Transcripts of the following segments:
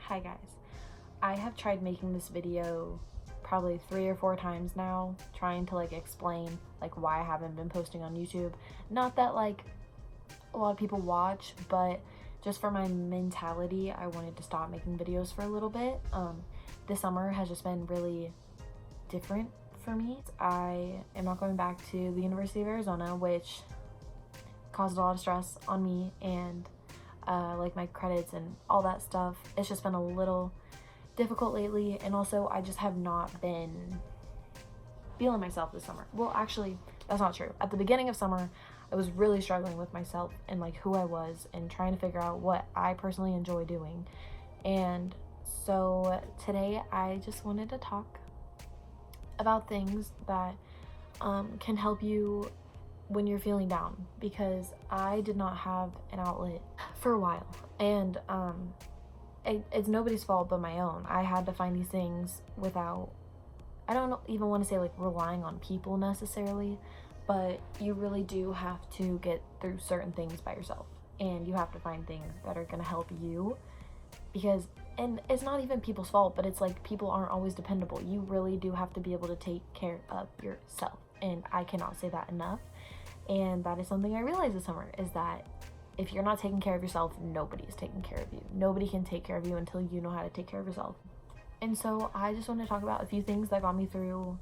Hi guys, I have tried making this video probably 3 or 4 times now, trying to explain why I haven't been posting on YouTube. Not that a lot of people watch, but just for my mentality, I wanted to stop making videos for a little bit. This summer has just been really different for me. I am not going back to the University of Arizona, which caused a lot of stress on me and my credits and all that stuff. It's just been a little difficult lately, and also I just have not been feeling myself this summer. Well, actually, that's not true. At the beginning of summer, I was really struggling with myself and who I was and trying to figure out what I personally enjoy doing. And so today I just wanted to talk about things that can help you when you're feeling down, because I did not have an outlet for a while, and it's nobody's fault but my own. I had to find these things without, I don't even want to say relying on people necessarily, but you really do have to get through certain things by yourself, and you have to find things that are going to help you, because, and it's not even people's fault, but it's people aren't always dependable. You really do have to be able to take care of yourself, and I cannot say that enough. And that is something I realized this summer, is that if you're not taking care of yourself, nobody is taking care of you. Nobody can take care of you until you know how to take care of yourself. And so I just want to talk about a few things that got me through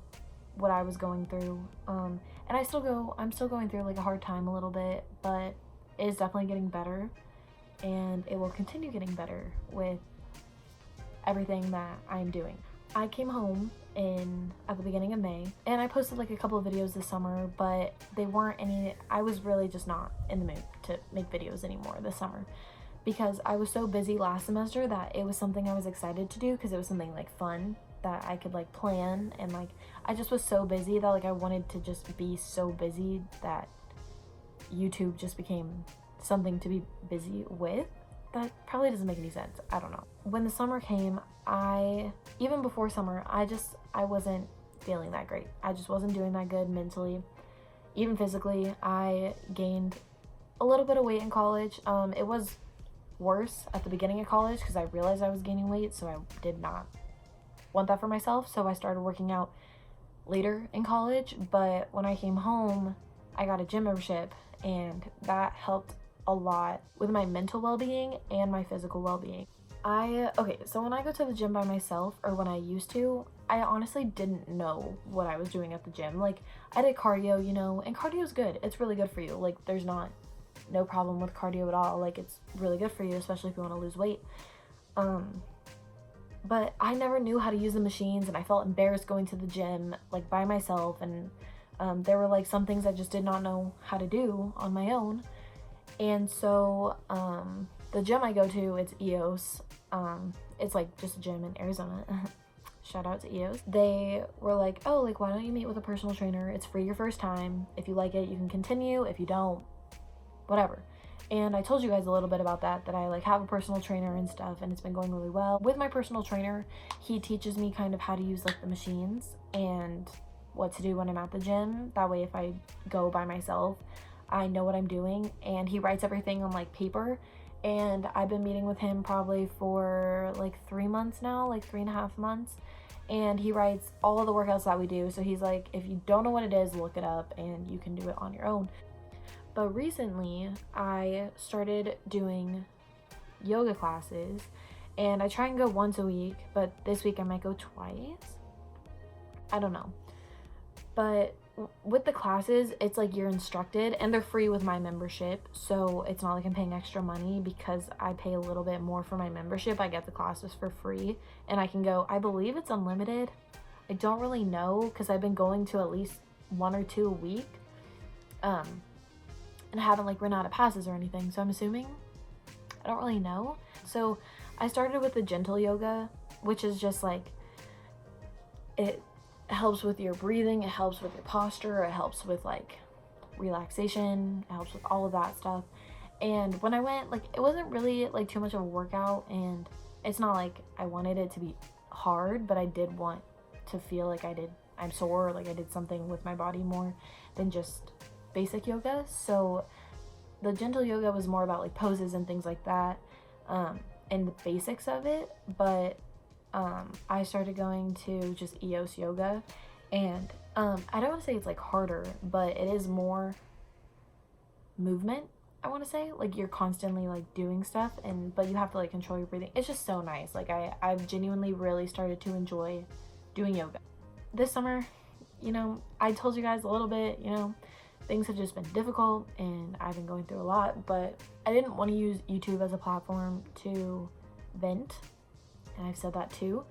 what I was going through. And I'm still going through a hard time a little bit, but it's definitely getting better, and it will continue getting better with everything that I'm doing. I came home at the beginning of May, and I posted a couple of videos this summer, but they weren't I was really just not in the mood to make videos anymore this summer, because I was so busy last semester that it was something I was excited to do, because it was something fun that I could plan, and I just was so busy that I wanted to just be so busy that YouTube just became something to be busy with. That probably doesn't make any sense. I don't know. When the summer came, even before summer, I wasn't feeling that great. I just wasn't doing that good mentally, even physically. I gained a little bit of weight in college. It was worse at the beginning of college because I realized I was gaining weight, so I did not want that for myself. So I started working out later in college, but when I came home, I got a gym membership, and that helped a lot with my mental well-being and my physical well-being. Okay, so when I go to the gym by myself, or when I used to, I honestly didn't know what I was doing at the gym. I did cardio, and cardio is good. It's really good for you. There's no problem with cardio at all. It's really good for you, especially if you want to lose weight. But I never knew how to use the machines, and I felt embarrassed going to the gym by myself, and there were some things I just did not know how to do on my own. And so the gym I go to, it's EOS. It's just a gym in Arizona. Shout out to EOS. They were oh, why don't you meet with a personal trainer? It's free your first time. If you like it, you can continue. If you don't, whatever. And I told you guys a little bit about that I have a personal trainer and stuff, and it's been going really well. With my personal trainer, he teaches me kind of how to use the machines and what to do when I'm at the gym. That way, if I go by myself, I know what I'm doing, and he writes everything on paper. And I've been meeting with him probably for 3 months now, 3.5 months, and he writes all of the workouts that we do. So he's if you don't know what it is, look it up and you can do it on your own. But recently I started doing yoga classes, and I try and go once a week, but this week I might go twice. I don't know. But with the classes, it's you're instructed, and they're free with my membership, so it's not I'm paying extra money because I pay a little bit more for my membership. I get the classes for free, and I can go, I believe it's unlimited. I don't really know, because I've been going to at least 1 or 2 a week, and I haven't run out of passes or anything, so I'm assuming. I don't really know. So I started with the gentle yoga, which is just it helps with your breathing, it helps with your posture, it helps with relaxation, it helps with all of that stuff. And when I went, it wasn't really too much of a workout, and it's not I wanted it to be hard, but I did want to feel I'm sore, I did something with my body more than just basic yoga. So the gentle yoga was more about poses and things like that. in the basics of it, but I started going to just EOS yoga, and I don't want to say it's like harder, but it is more movement. I want to say, like, you're constantly like doing stuff, but you have to like control your breathing. It's just so nice. Like, I've genuinely really started to enjoy doing yoga this summer. You know, I told you guys a little bit, you know, things have just been difficult and I've been going through a lot, but I didn't want to use YouTube as a platform to vent, and I've said that too.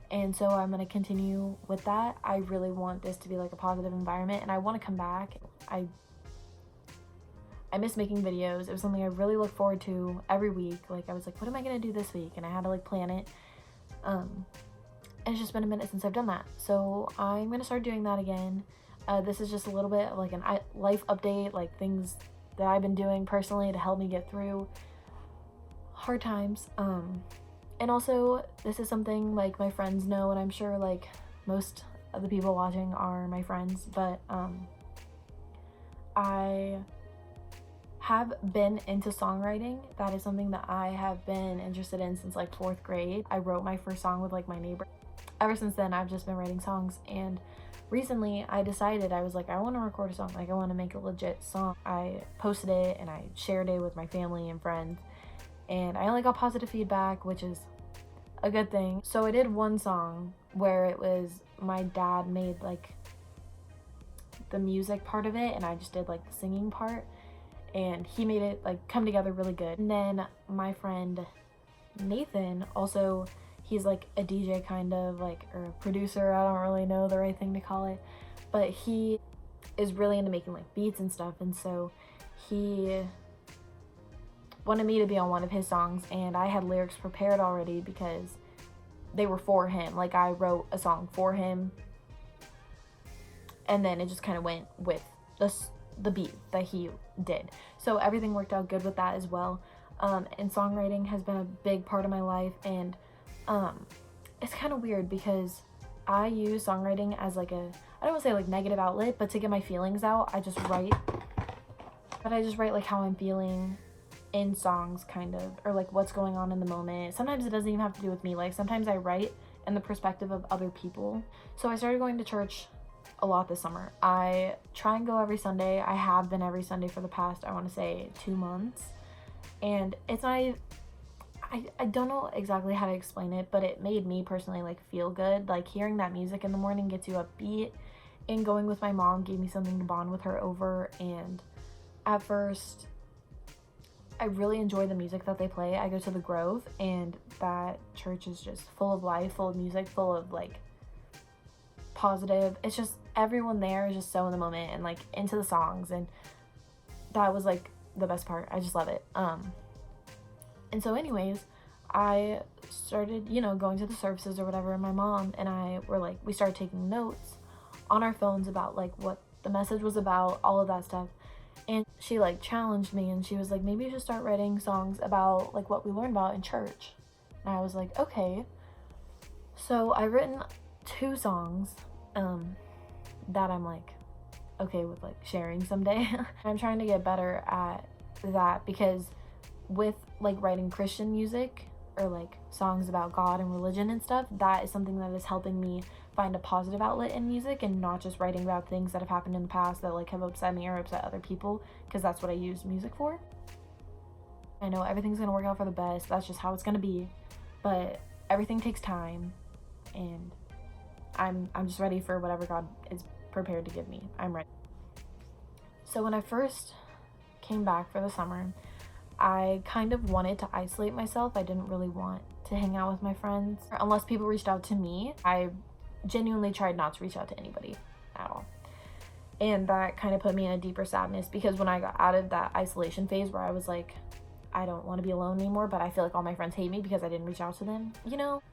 And so I'm going to continue with that. I really want this to be like a positive environment, and I want to come back. I miss making videos. It was something I really look forward to every week. Like, I was like, what am I going to do this week? And I had to like plan it. And it's just been a minute since I've done that. So I'm going to start doing that again. This is just a little bit of like a life update, like things that I've been doing personally to help me get through hard times. And also, this is something like my friends know, and I'm sure like most of the people watching are my friends, but I have been into songwriting. That is something that I have been interested in since like 4th grade. I wrote my first song with like my neighbor. Ever since then, I've just been writing songs, and recently I decided, I was like, I want to record a song. Like, I want to make a legit song. I posted it and I shared it with my family and friends, and I only got positive feedback, which is a good thing. So I did one song where it was my dad made like the music part of it, and I just did like the singing part, and he made it like come together really good. And then my friend Nathan, also, he's like a DJ kind of, like, or a producer, I don't really know the right thing to call it, but he is really into making like beats and stuff, and so he wanted me to be on one of his songs, and I had lyrics prepared already because they were for him. Like, I wrote a song for him, and then it just kind of went with the beat that he did. So everything worked out good with that as well. And songwriting has been a big part of my life, and it's kind of weird because I use songwriting as like I don't want to say like negative outlet, but to get my feelings out, I just write. But I just write like how I'm feeling in songs, kind of, or like what's going on in the moment. Sometimes it doesn't even have to do with me. Like, sometimes I write in the perspective of other people. So I started going to church a lot this summer. I try and go every Sunday. I have been every Sunday for the past, I want to say, 2 months. And it's not, I don't know exactly how to explain it, but it made me personally like feel good. Like, hearing that music in the morning gets you upbeat, and going with my mom gave me something to bond with her over. And at first, I really enjoy the music that they play. I go to the Grove, and that church is just full of life, full of music, full of like positive. It's just, everyone there is just so in the moment and like into the songs, and that was like the best part. I just love it. And so anyways, I started, you know, going to the services or whatever, and my mom and I were like, we started taking notes on our phones about like what the message was about, all of that stuff. And she like challenged me, and she was like, maybe you should start writing songs about like what we learned about in church. And I was like, okay. So I've written 2 songs that I'm like okay with like sharing someday. I'm trying to get better at that, because with like writing Christian music or like songs about God and religion and stuff, that is something that is helping me find a positive outlet in music, and not just writing about things that have happened in the past that like have upset me or upset other people, because that's what I use music for. I know everything's gonna work out for the best. That's just how it's gonna be, but everything takes time, and I'm just ready for whatever God is prepared to give me. I'm ready. So when I first came back for the summer, I kind of wanted to isolate myself. I didn't really want to hang out with my friends unless people reached out to me. I genuinely tried not to reach out to anybody at all. And that kind of put me in a deeper sadness, because when I got out of that isolation phase where I was like, I don't want to be alone anymore, but I feel like all my friends hate me because I didn't reach out to them. You know,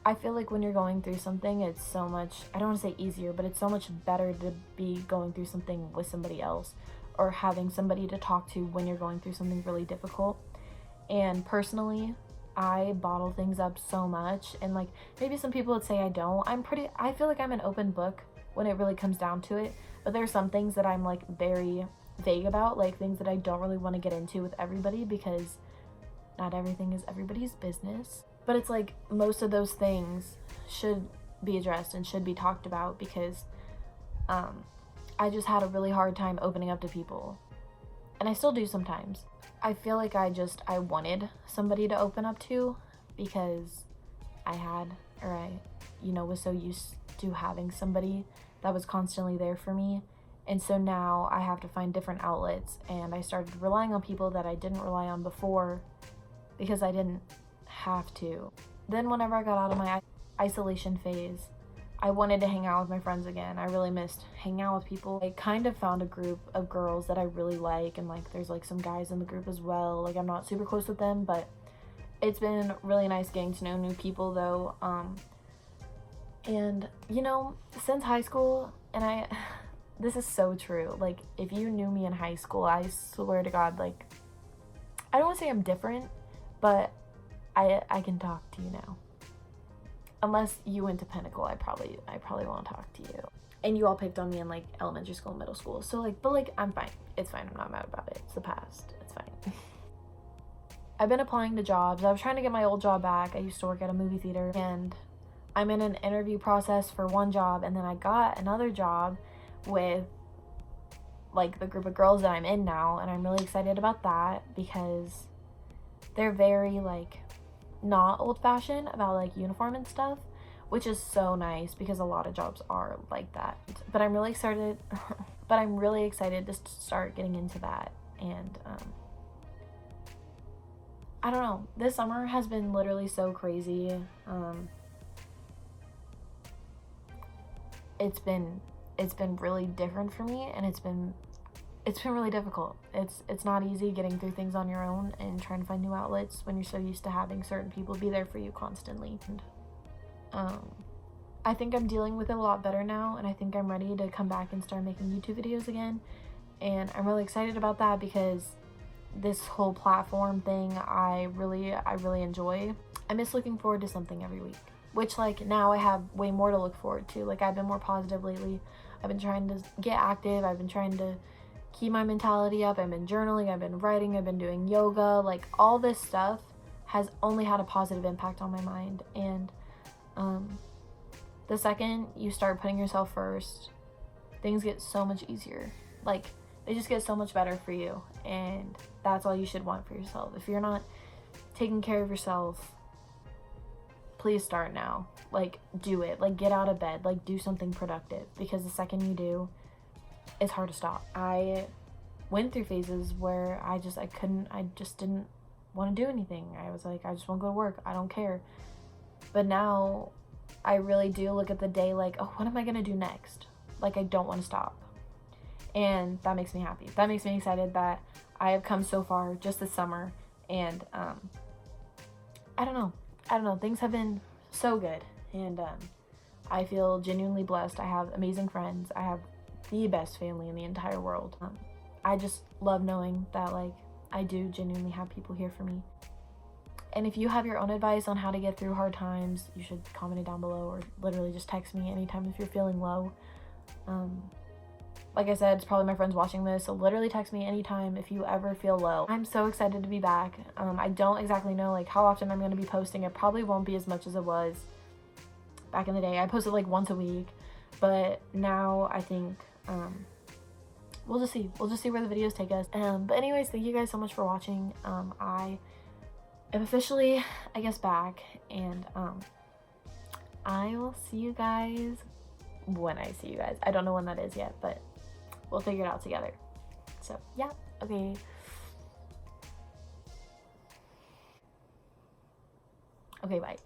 I feel like when you're going through something, it's so much, I don't want to say easier, but it's so much better to be going through something with somebody else, or having somebody to talk to when you're going through something really difficult. And personally, I bottle things up so much, and like maybe some people would say I don't. I feel like I'm an open book when it really comes down to it, but there's some things that I'm like very vague about, like things that I don't really want to get into with everybody, because not everything is everybody's business. But it's like most of those things should be addressed and should be talked about, because I just had a really hard time opening up to people. And I still do sometimes. I feel like I wanted somebody to open up to, because I was so used to having somebody that was constantly there for me. And so now I have to find different outlets, and I started relying on people that I didn't rely on before because I didn't have to. Then whenever I got out of my isolation phase, I wanted to hang out with my friends again. I really missed hanging out with people. I kind of found a group of girls that I really like, and like there's like some guys in the group as well. Like I'm not super close with them, but it's been really nice getting to know new people though. And you know, since high school, and this is so true, like if you knew me in high school, I swear to God, like I don't want to say I'm different, but I can talk to you now. Unless you went to Pinnacle, I probably won't talk to you. And you all picked on me in like elementary school and middle school, so like, but like I'm fine. It's fine. I'm not mad about it. It's the past. It's fine. I've been applying to jobs. I was trying to get my old job back. I used to work at a movie theater, and I'm in an interview process for one job, and then I got another job with like the group of girls that I'm in now, and I'm really excited about that because they're very like not old-fashioned about like uniform and stuff, which is so nice because a lot of jobs are like that. But I'm really excited to start getting into that. And I don't know, this summer has been literally so crazy. It's been really different for me, and it's been really difficult. It's not easy getting through things on your own and trying to find new outlets when you're so used to having certain people be there for you constantly. And I think I'm dealing with it a lot better now, and I think I'm ready to come back and start making YouTube videos again. And I'm really excited about that because this whole platform thing I really enjoy. I miss looking forward to something every week, which like now I have way more to look forward to. Like I've been more positive lately. I've been trying to get active. I've been trying to keep my mentality up. I've been journaling, I've been writing, I've been doing yoga. Like all this stuff has only had a positive impact on my mind. And the second you start putting yourself first, things get so much easier. Like they just get so much better for you, and that's all you should want for yourself. If you're not taking care of yourself, please start now. Like do it. Like get out of bed, like do something productive, because the second you do, it's hard to stop. I went through phases where I just didn't want to do anything. I was like, I just want to go to work. I don't care. But now I really do look at the day like, oh, what am I going to do next? Like, I don't want to stop. And that makes me happy. That makes me excited that I have come so far just this summer. And I don't know. Things have been so good. And I feel genuinely blessed. I have amazing friends. I have the best family in the entire world. I just love knowing that like I do genuinely have people here for me. And if you have your own advice on how to get through hard times, you should comment it down below, or literally just text me anytime if you're feeling low. Like I said, it's probably my friends watching this, so literally text me anytime if you ever feel low. I'm so excited to be back. I don't exactly know like how often I'm going to be posting. It probably won't be as much as it was back in the day. I posted like once a week, but now I think we'll just see where the videos take us. But anyways, thank you guys so much for watching. I am officially, I guess, back, and I will see you guys when I see you guys. I don't know when that is yet, but we'll figure it out together. So yeah, okay. Okay, bye.